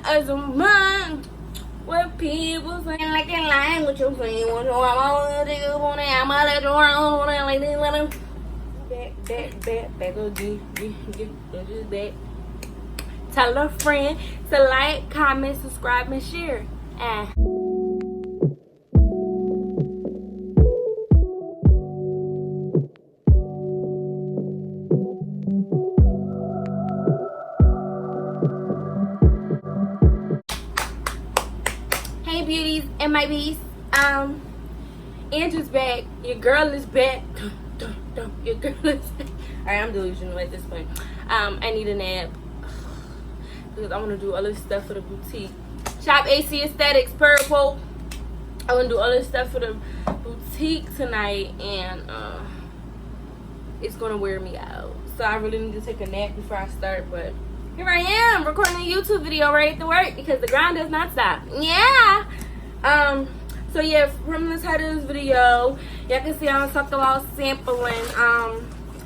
as a man. What people saying like in line with your friend. I'm all the niggas on there. I'm all that around like this. Let them back again. Back. Tell a friend to like, comment, subscribe, and share. Hey beauties and my beasts. Andrew's back. Your girl is back. Your girl is back. Alright, I'm delusional at this point. I need a nap because I want to do all this stuff for the boutique. Shop AC Aesthetics Purple. I want to do all this stuff for the boutique tonight, and it's gonna wear me out. So I really need to take a nap before I start, but here I am recording a YouTube video ready to work because the grind does not stop. Yeah. So yeah, from the title of this video, y'all can see I'm talking about sampling.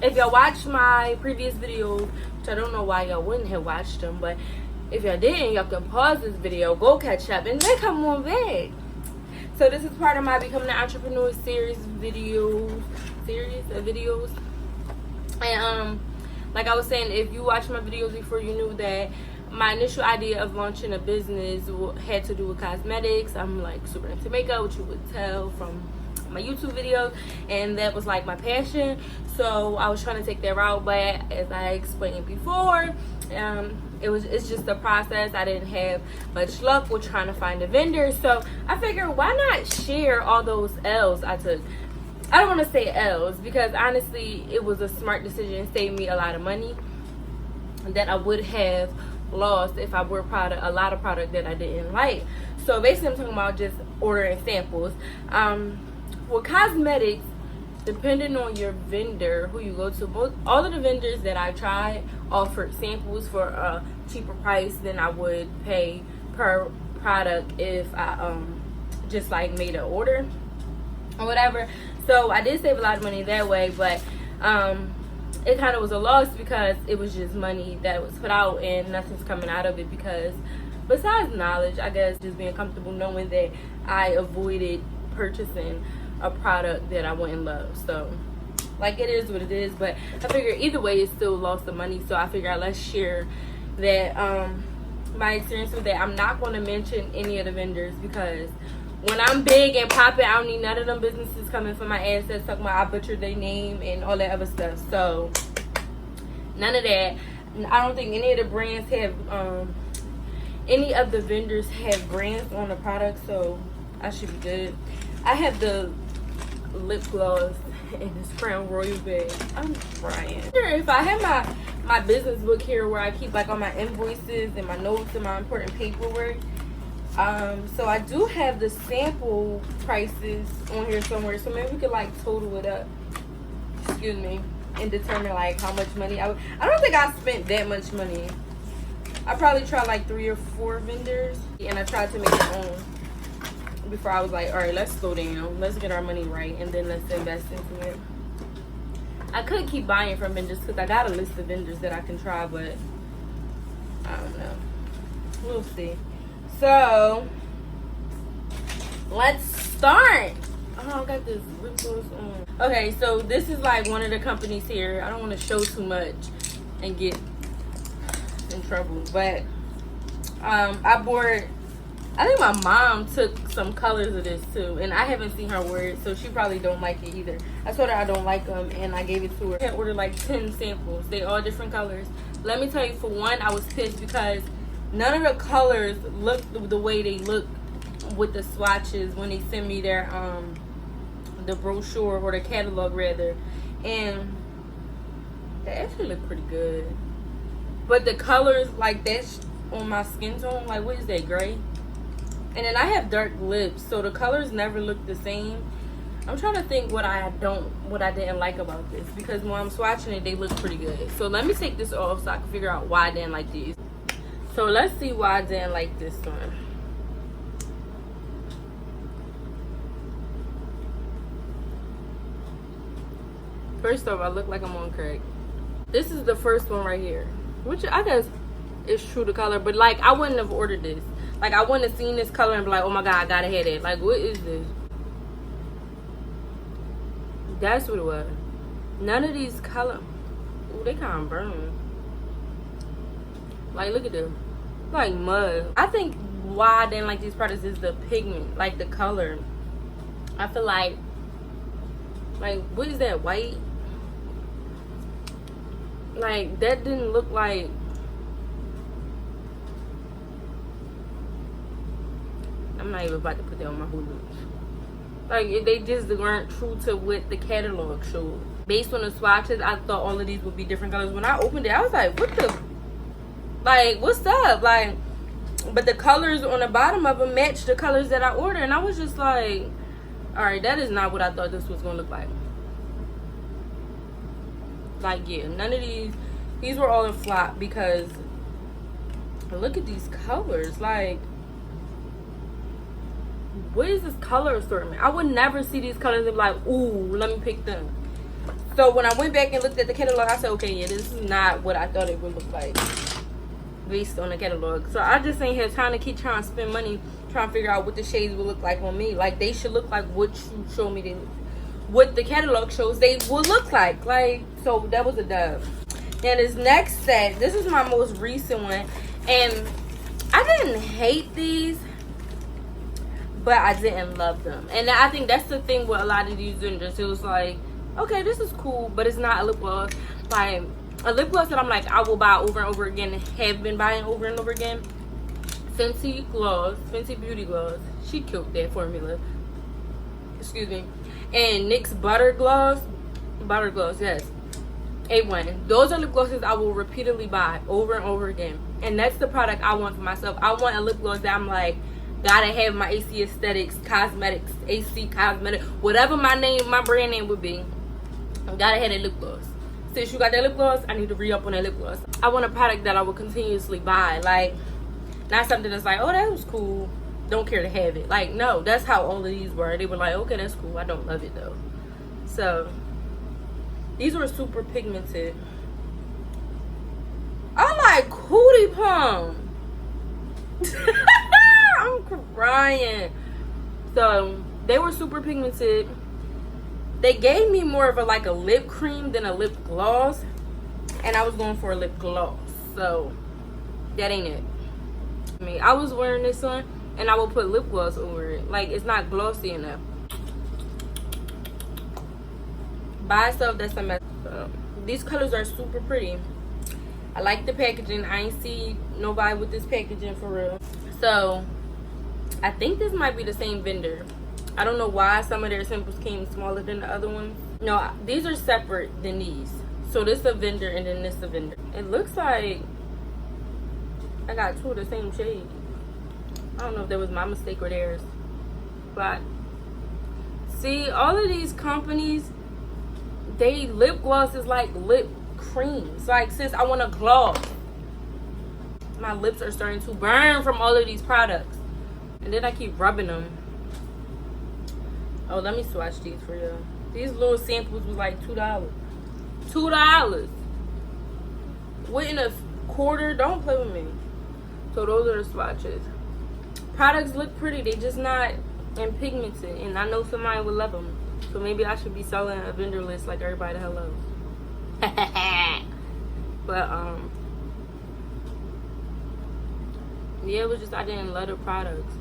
If y'all watched my previous videos, which I don't know why y'all wouldn't have watched them, but if y'all didn't, y'all can pause this video, go catch up, and then come on back. So this is part of my Becoming an Entrepreneur series videos. And like I was saying, if you watched my videos before, you knew that my initial idea of launching a business had to do with cosmetics. I'm like super into makeup, which you would tell from my YouTube videos, and that was like my passion. So I was trying to take that route, but as I explained before, it's just a process. I didn't have much luck with trying to find a vendor, so I figured why not share all those L's I took. I don't want to say L's because honestly it was a smart decision. It saved me a lot of money that I would have lost if I were a lot of product that I didn't like. So basically I'm talking about just ordering samples. With cosmetics, depending on your vendor who you go to, all of the vendors that I tried offered samples for a cheaper price than I would pay per product if I just like made an order or whatever. So I did save a lot of money that way, but it kind of was a loss because it was just money that was put out and nothing's coming out of it, because besides knowledge, I guess just being comfortable knowing that I avoided purchasing a product that I wouldn't love. So like, it is what it is, but I figure either way it's still lost the money. So I figured let's share that my experience with that. I'm not going to mention any of the vendors because when I'm big and popping, I don't need none of them businesses coming for my ass that's talking about I butchered their name and all that other stuff. So none of that. I don't think any of the brands have any of the vendors have brands on the product, so I should be good. I have the lip gloss in this Crown Royal bag. I'm crying. If I had my business book here where I keep like all my invoices and my notes and my important paperwork, so I do have the sample prices on here somewhere, so maybe we could like total it up, excuse me, and determine like how much money I don't think I spent that much money. I probably tried like 3 or 4 vendors, and I tried to make it own before I was like, all right, let's slow down, let's get our money right, and then let's invest into it. I could keep buying from vendors because I got a list of vendors that I can try, but I don't know, we'll see. So let's start. Oh, I got this Lipgloss on. Okay, so this is like one of the companies here. I don't want to show too much and get in trouble, but I think my mom took some colors of this too, and I haven't seen her wear it, so she probably don't like it either. I told her I don't like them, and I gave it to her. I ordered like 10 samples. They all different colors. Let me tell you, for one, I was pissed because none of the colors looked the way they look with the swatches when they send me their the brochure or the catalog rather, and they actually look pretty good. But the colors, like that's on my skin tone, like what is that, gray? And then I have dark lips, so the colors never look the same. I'm trying to think what I didn't like about this, because when I'm swatching it, they look pretty good. So let me take this off so I can figure out why I didn't like these. So let's see why I didn't like this one. First off, I look like I'm on crack. This is the first one right here, which I guess it's true to color. But like, I wouldn't have ordered this. Like, I wouldn't have seen this color and be like, oh my god, I gotta have it. Like, what is this? That's what it was. None of these color. Ooh, they kind of burn. Like, look at them. Like mud. I think why I didn't like these products is the pigment, like the color. I feel like what is that, white? Like, that didn't look like. I'm not even about to put that on my Hulu. Like, they just weren't true to what the catalog showed. Based on the swatches, I thought all of these would be different colors. When I opened it, I was like, what the? Like, what's up? Like, but the colors on the bottom of them matched the colors that I ordered. And I was just like, all right, that is not what I thought this was going to look like. Like, yeah, none of these were all in flop because look at these colors. Like, what is this color assortment? I would never see these colors and be like, ooh, let me pick them. So when I went back and looked at the catalog, I said, okay, yeah, this is not what I thought it would look like based on the catalog. So I just ain't have time to keep trying to spend money trying to figure out what the shades would look like on me. Like, they should look like what you show me what the catalog shows they will look like. Like, so that was a dub. Now this next set, this is my most recent one, and I didn't hate these, but I didn't love them. And I think that's the thing with a lot of these vendors. It was like, okay, this is cool, but it's not a lip gloss. Like, a lip gloss that I'm like, I will buy over and over again, and have been buying over and over again. Fenty Beauty Gloss. She killed that formula. Excuse me. And NYX Butter Gloss, yes. A1. Those are lip glosses I will repeatedly buy over and over again. And that's the product I want for myself. I want a lip gloss that I'm like, gotta have my AC Aesthetics, Cosmetics, AC Cosmetics, whatever my brand name would be. I gotta have that lip gloss. Since you got that lip gloss, I need to re-up on that lip gloss. I want a product that I will continuously buy. Like, not something that's like, oh, that was cool, don't care to have it. Like, no, that's how all of these were. They were like, okay, that's cool, I don't love it though. So these were super pigmented. I like cootie pump. I'm crying. So they were super pigmented. They gave me more of a lip cream than a lip gloss, and I was going for a lip gloss, so that ain't it. I mean, I was wearing this one and I will put lip gloss over it. Like, it's not glossy enough. By itself, that's a mess. These colors are super pretty. I like the packaging. I ain't see nobody with this packaging for real. So I think this might be the same vendor. I don't know why some of their samples came smaller than the other ones. No, these are separate than these. So this a vendor and then this a vendor. It looks like I got two of the same shade. I don't know if that was my mistake or theirs. But see, all of these companies, they lip gloss is like lip creams. Like, sis, I want a gloss. My lips are starting to burn from all of these products. And then I keep rubbing them. Oh, let me swatch these for you. These little samples was like $2. $2. What in a quarter? Don't play with me. So those are the swatches. Products look pretty. They just not in pigmented. And I know somebody would love them. So maybe I should be selling a vendor list like everybody the hell loves. But yeah, it was just I didn't love the products.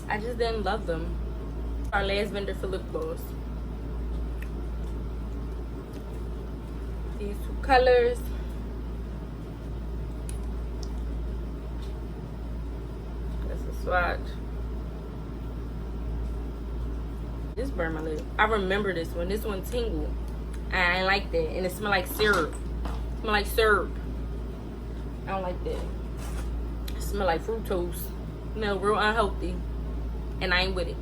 I just didn't love them. Our last vendor for lip gloss. These two colors. That's a swatch. This burned my lip. I remember this one. This one tingled. I ain't like that. And it smelled like syrup. It smelled like syrup. I don't like that. It smelled like fructose. You know, real unhealthy. And I ain't with it.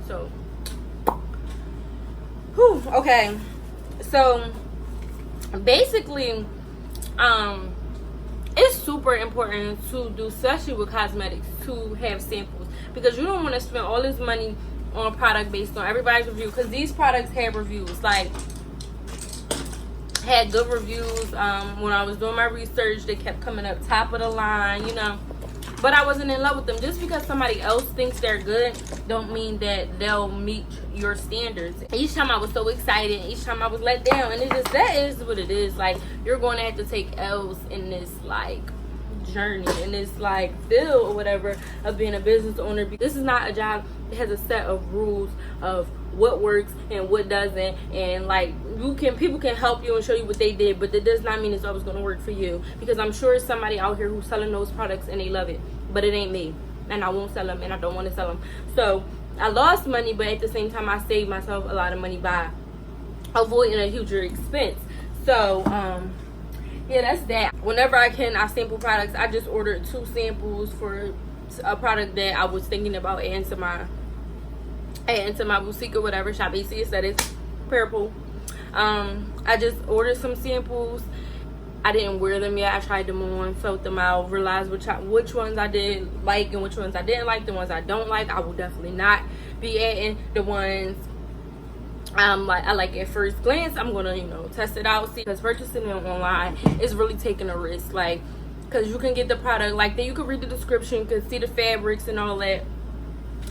So, whew, okay. So, basically, it's super important to do, especially with cosmetics, to have samples. Because you don't want to spend all this money on a product based on everybody's review. Because these products have reviews. Like, had good reviews. When I was doing my research, they kept coming up top of the line, you know. But I wasn't in love with them. Just because somebody else thinks they're good don't mean that they'll meet your standards. Each time I was so excited, each time I was let down, and that is what it is. Like, you're going to have to take L's in this like journey, in this like field or whatever of being a business owner. This is not a job that has a set of rules of what works and what doesn't, and like people can help you and show you what they did, but that does not mean it's always going to work for you, because I'm sure it's somebody out here who's selling those products and they love it, but it ain't me, and I won't sell them, and I don't want to sell them. So I lost money, but at the same time I saved myself a lot of money by avoiding a huge expense. So yeah, that's that. Whenever I can, I sample products. I just ordered 2 samples for a product that I was thinking about adding to my boutique or whatever, shop AC Aesthetics, purple. I just ordered some samples. I didn't wear them yet. I tried them on, felt them out, realized which ones I did like and which ones I didn't like. The ones I don't like, I will definitely not be adding. The ones I like at first glance, I'm gonna, you know, test it out, see, because purchasing it online is really taking a risk. Like, because you can get the product, like, then you can read the description, you can see the fabrics and all that,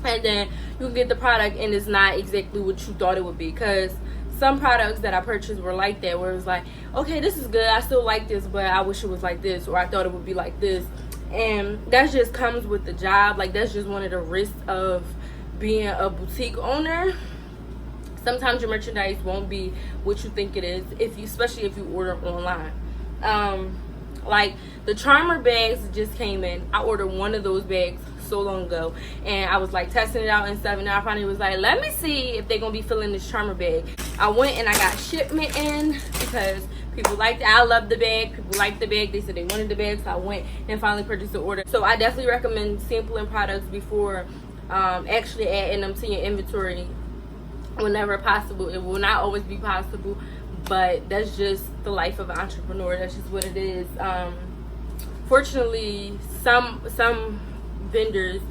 and then you can get the product and it's not exactly what you thought it would be. Because some products that I purchased were like that, where it was like, okay, this is good, I still like this, but I wish it was like this, or I thought it would be like this. And that just comes with the job. Like, that's just one of the risks of being a boutique owner. Sometimes your merchandise won't be what you think it is, especially if you order online. Like the Charmer bags just came in. I ordered one of those bags so long ago, and I was like testing it out and stuff, and I finally was like, let me see if they're gonna be filling this Charmer bag. I went and I got shipment in because people liked it. I love the bag. People liked the bag. They said they wanted the bag, so I went and finally purchased the order. So I definitely recommend sampling products before actually adding them to your inventory whenever possible. It will not always be possible, but that's just the life of an entrepreneur. That's just what it is. Fortunately, some vendors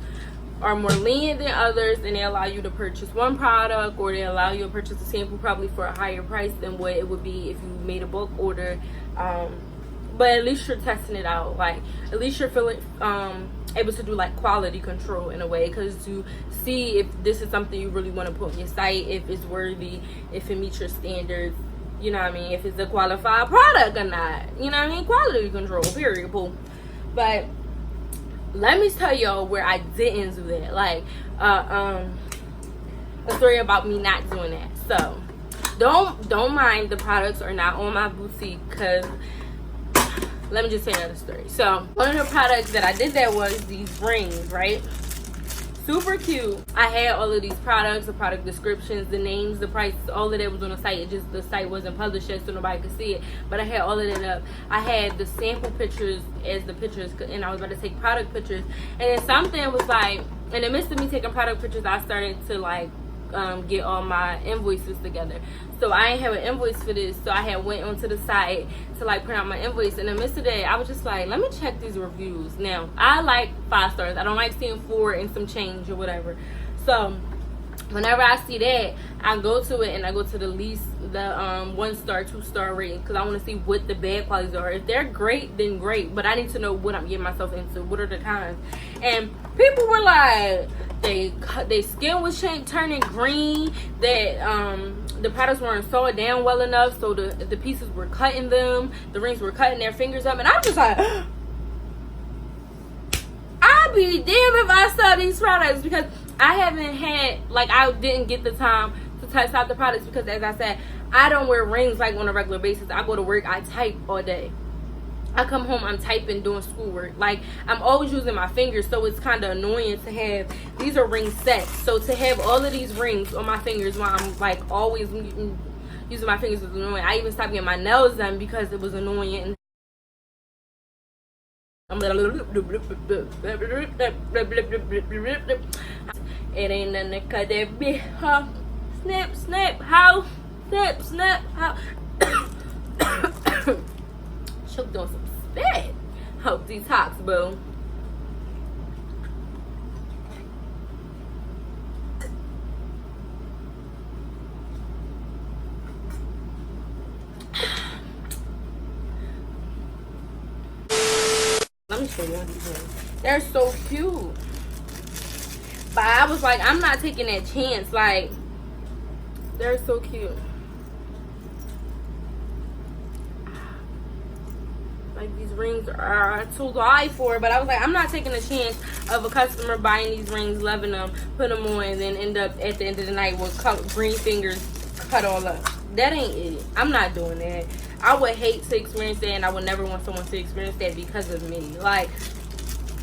are more lenient than others, and they allow you to purchase one product, or they allow you to purchase a sample probably for a higher price than what it would be if you made a bulk order. But at least you're testing it out. Like, at least you're feeling able to do like quality control in a way, because to see if this is something you really want to put on your site, if it's worthy, if it meets your standards, you know what I mean, if it's a qualified product or not, you know what I mean, quality control, period, pool. But let me tell y'all where I didn't do that, like a story about me not doing that. So don't mind the products are not on my boutique, because let me just say another story. So one of the products that I did that was these rings, right? Super cute. I had all of these products, the product descriptions, the names, the prices, all of that was on the site. It just, the site wasn't published yet, so nobody could see it, but I had all of that up. I had the sample pictures as the pictures, and I was about to take product pictures, and then something was like, in the midst of me taking product pictures, I started to like get all my invoices together. So I ain't have an invoice for this, so I had went onto the site to like print out my invoice. And in the midst of that, I was just like, let me check these reviews. Now, I like 5 stars. I don't like seeing 4 and some change or whatever. So whenever I see that, I go to it and I go to the least, the 1 star, 2 star rating, because I want to see what the bad qualities are. If they're great, then great, but I need to know what I'm getting myself into. What are the cons? And people were like, they skin was turning green, that the products weren't sewed down well enough, so the pieces were cutting them, the rings were cutting their fingers up, and I'm just like, I'll be damned if I sell these products, because I haven't had, like, I didn't get the time to test out the products, because as I said, I don't wear rings like on a regular basis. I go to work, I type all day. I come home, I'm typing, doing schoolwork. Like, I'm always using my fingers, so it's kind of annoying to have, these are ring sets, so to have all of these rings on my fingers while I'm like always using my fingers is annoying. I even stopped getting my nails done because it was annoying. It ain't nothing to cut that bit, huh? Snap, snap, how? Snap, snap, how? Choked on some spit. Hope detox, boo. me show you these rings. They're so cute. But I was like, I'm not taking that chance. Like, they're so cute. Like, these rings are to die for. But I was like, I'm not taking a chance of a customer buying these rings, loving them, put them on, and then end up at the end of the night with green fingers cut all up. That ain't it. I'm not doing that. I would hate to experience that, and I would never want someone to experience that because of me. Like,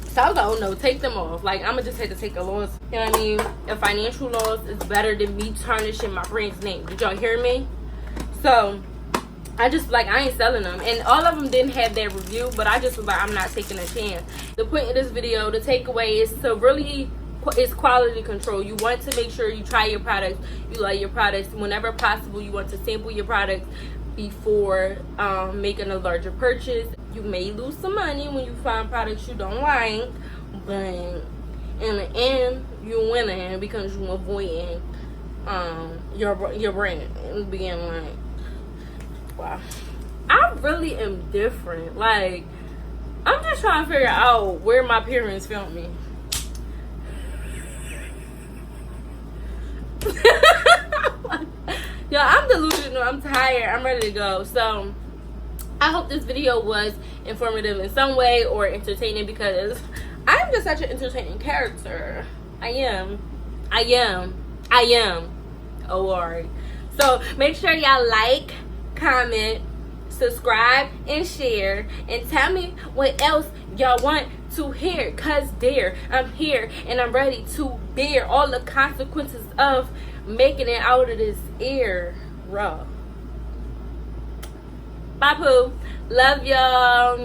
so I was like, oh no, take them off. Like, I'm gonna just have to take a loss. You know what I mean? A financial loss is better than me tarnishing my brand's name. Did y'all hear me? So I just, like, I ain't selling them. And all of them didn't have that review, but I just was like, I'm not taking a chance. The point of this video, the takeaway is to really, it's quality control. You want to make sure you try your products, you like your products. Whenever possible, you want to sample your products before making a larger purchase. You may lose some money when you find products you don't like, but in the end, you're winning because you're avoiding your brand and being like, wow. I really am different. Like, I'm just trying to figure out where my parents filmed me. Yo, I'm delusional. I'm tired. I'm ready to go. So I hope this video was informative in some way or entertaining, because I'm just such an entertaining character. I am. Oh, alright. So make sure y'all like, comment, subscribe, and share, and tell me what else y'all want to hear, cause I'm here and I'm ready to bear all the consequences of making it out of this era. Bye, poo. Love y'all.